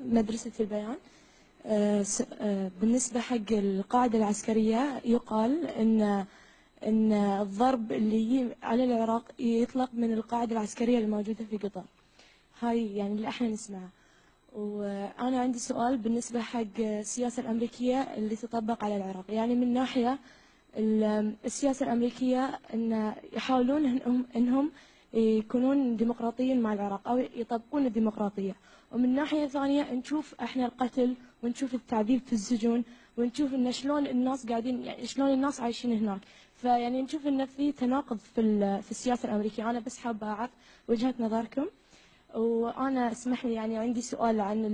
مدرسة البيان. بالنسبة حق القاعدة العسكرية يقال إن الضرب اللي على العراق يطلق من القاعدة العسكرية الموجودة في قطر. هاي يعني اللي احنا نسمعه. وأنا عندي سؤال بالنسبة حق السياسة الأمريكية اللي تطبق على العراق. يعني من ناحية السياسة الأمريكية إن يحاولون إنهم يكونون ديمقراطيين مع العراق أو يطبقون الديمقراطية، ومن ناحية ثانية نشوف احنا القتل ونشوف التعذيب في السجون ونشوف إن شلون الناس قاعدين، يعني شلون الناس عايشين هناك. فيعني نشوف إن في تناقض في السياسة الأمريكية. أنا بس حابة أعرف وجهة نظركم. وأنا اسمح لي يعني عندي سؤال عن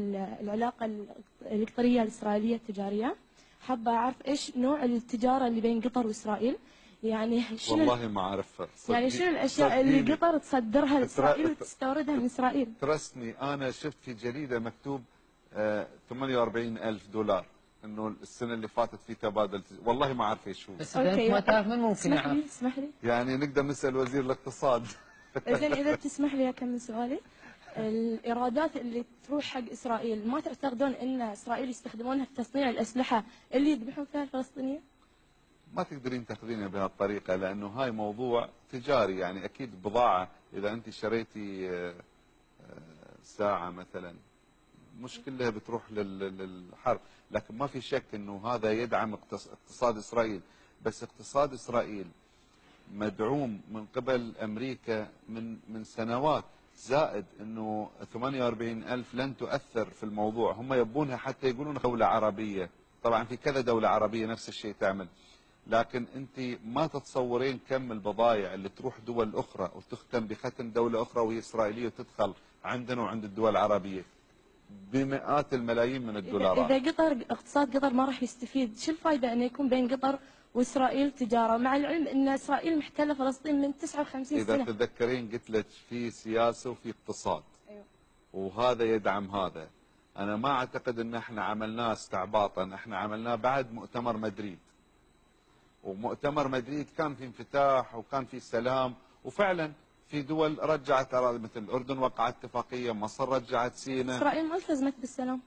العلاقة القطرية الإسرائيلية التجارية. حابة أعرف إيش نوع التجارة اللي بين قطر وإسرائيل، يعني شنو والله ما أعرفها. يعني شنو الأشياء اللي قطر تصدرها لإسرائيل وتستوردها من إسرائيل؟ ترسني أنا شفت في جريدة مكتوب 48,000 دولار إنه السنة اللي فاتت في تبادل. والله ما أعرف إيش هو. بس إذا أنت ما تعرف من ممكن يعرف؟ اسمح لي يعني نقدر نسأل وزير الاقتصاد. زين إذا بتسمح لي أكمل سؤالي. الإيرادات اللي تروح حق إسرائيل ما تعتقدون أن إسرائيل يستخدمونها في تصنيع الأسلحة اللي يذبحون فيها الفلسطينيين؟ ما تقدرين تاخذينها بهالطريقة لأنه هاي موضوع تجاري. يعني أكيد بضاعة، إذا أنت شريتي ساعة مثلا مش كلها بتروح للحرب، لكن ما في شك أنه هذا يدعم اقتصاد إسرائيل. بس اقتصاد إسرائيل مدعوم من قبل أمريكا من سنوات، زائد أنه 48,000 لن تؤثر في الموضوع. هم يبونها حتى يقولون دولة عربية، طبعا في كذا دولة عربية نفس الشيء تعمل، لكن أنت ما تتصورين كم البضائع اللي تروح دول أخرى وتختم بختم دولة أخرى وهي إسرائيلية وتدخل عندنا وعند الدول العربية بمئات الملايين من الدولارات. إذا قطر اقتصاد قطر ما راح يستفيد، شو الفائدة أن يكون بين قطر وإسرائيل تجارة، مع العلم أن إسرائيل محتلة فلسطين من 59 سنة؟ إذا تتذكرين قلت لك في سياسة وفي اقتصاد. أيوة. وهذا يدعم هذا. أنا ما أعتقد أن احنا عملناه استعباطا، احنا عملناه بعد مؤتمر مدريد. ومؤتمر مدريد كان في انفتاح وكان في سلام، وفعلا في دول رجعت أراضي، مثل الأردن وقعت اتفاقية، مصر رجعت سيناء. إسرائيل ما التزمت بالسلام.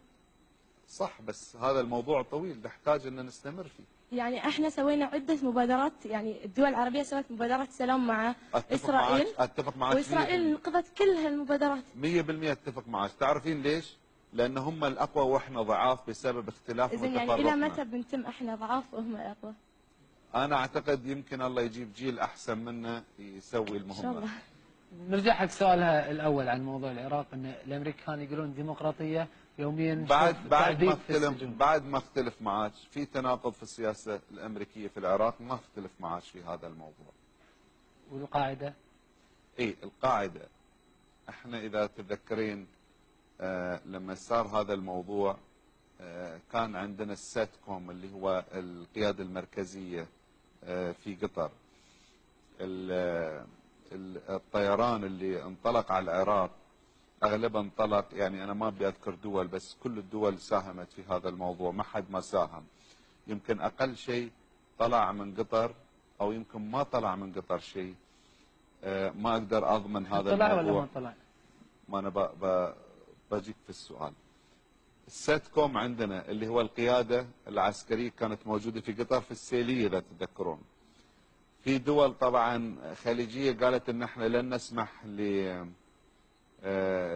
صح، بس هذا الموضوع طويل نحتاج أن نستمر فيه. يعني احنا سوينا عدة مبادرات، يعني الدول العربية سوت مبادرات سلام مع إسرائيل. أتفق معك وإسرائيل نقضت كل هالمبادرات. 100% أتفق معك. تعرفين ليش؟ لأن هم الأقوى وإحنا ضعاف بسبب اختلاف إذن يعني وتفرقنا. إلى متى بنتم احنا ضعاف وهم الأقوى؟ أنا أعتقد يمكن الله يجيب جيل أحسن منا يسوي المهمة. إن شاء الله. نرجع حق سؤالها الأول عن موضوع العراق، أن الأمريكان يقولون ديمقراطية يوميا. بعد ما اختلف معاك في تناقض في السياسة الأمريكية في العراق، ما اختلف معاك في هذا الموضوع. والقاعدة؟ إيه القاعدة. احنا إذا تتذكرين لما صار هذا الموضوع كان عندنا الساتكوم اللي هو القيادة المركزية في قطر. الطيران اللي انطلق على العراق اغلبها انطلق، يعني انا ما ابي اذكر دول، بس كل الدول ساهمت في هذا الموضوع، ما حد ما ساهم. يمكن اقل شيء طلع من قطر او يمكن ما طلع من قطر شيء. ما اقدر اضمن هذا طلع الموضوع. ولا ما طلع؟ ما انا بجيك في السؤال. الساتكوم عندنا اللي هو القيادة العسكرية كانت موجودة في قطر في السيلية إذا تتذكرون. في دول طبعا خليجية قالت ان احنا لن نسمح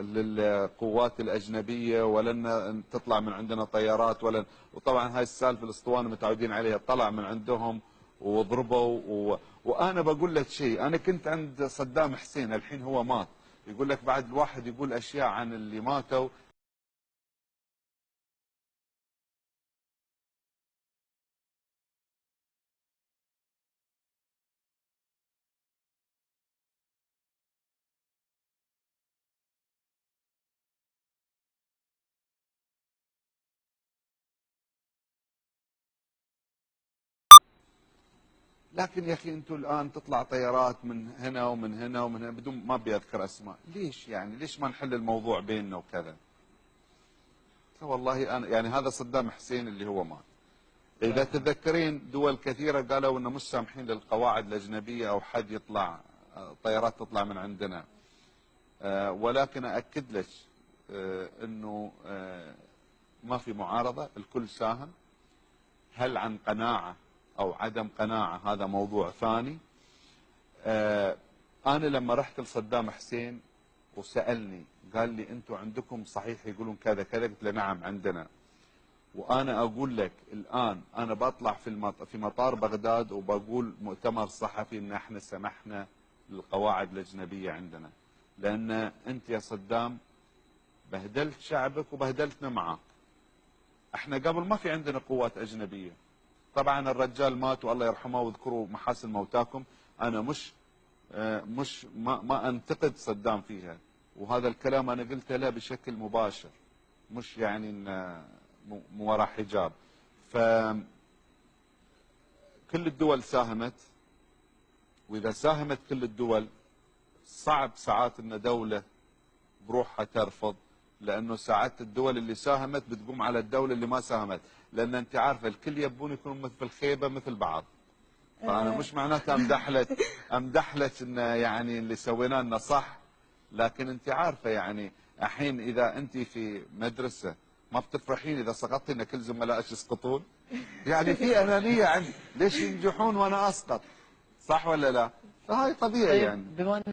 للقوات الأجنبية ولن تطلع من عندنا طيارات وطبعا هاي السالفة الاسطوانة متعودين عليها، طلع من عندهم وضربوا وأنا بقول لك شيء، أنا كنت عند صدام حسين الحين هو مات، يقول لك بعد الواحد يقول أشياء عن اللي ماتوا. لكن يا اخي انتم الان تطلع طيارات من هنا ومن هنا ومن هنا بدون ما بيذكر اسماء، ليش يعني ليش ما نحل الموضوع بيننا وكذا؟ والله انا يعني هذا صدام حسين اللي هو مات. اذا تتذكرين دول كثيره قالوا انه مش سامحين للقواعد الاجنبيه او حد يطلع طيارات تطلع من عندنا. ولكن اكد لك انه ما في معارضه، الكل ساهم. هل عن قناعه او عدم قناعه هذا موضوع ثاني. انا لما رحت لصدام حسين وسالني قال لي انتم عندكم صحيح يقولون كذا كذا، قلت له نعم عندنا. وانا اقول لك الان انا بطلع في مطار بغداد وبقول مؤتمر صحفي ان احنا سمحنا للقواعد الاجنبيه عندنا، لان انت يا صدام بهدلت شعبك وبهدلتنا معك. احنا قبل ما في عندنا قوات اجنبيه. طبعا الرجال مات والله يرحمه واذكروا محاسن موتاكم. انا مش ما انتقد صدام فيها، وهذا الكلام انا قلته له بشكل مباشر، مش يعني وراء حجاب. فكل الدول ساهمت، واذا ساهمت كل الدول صعب ساعات ان دوله بروحها ترفض، لانه ساعات الدول اللي ساهمت بتقوم على الدوله اللي ما ساهمت، لان انت عارفه الكل يبون يكونوا مثل الخيبه مثل بعض. فانا مش معناتها امدحلك ان يعني اللي سويناه انه صح، لكن انت عارفه يعني الحين اذا انت في مدرسه ما بتفرحين اذا سقطتي ان كل زملائك يسقطون؟ يعني في انانيه عندي، ليش ينجحون وانا اسقط؟ صح ولا لا؟ فهاي طبيعي طيب يعني. بما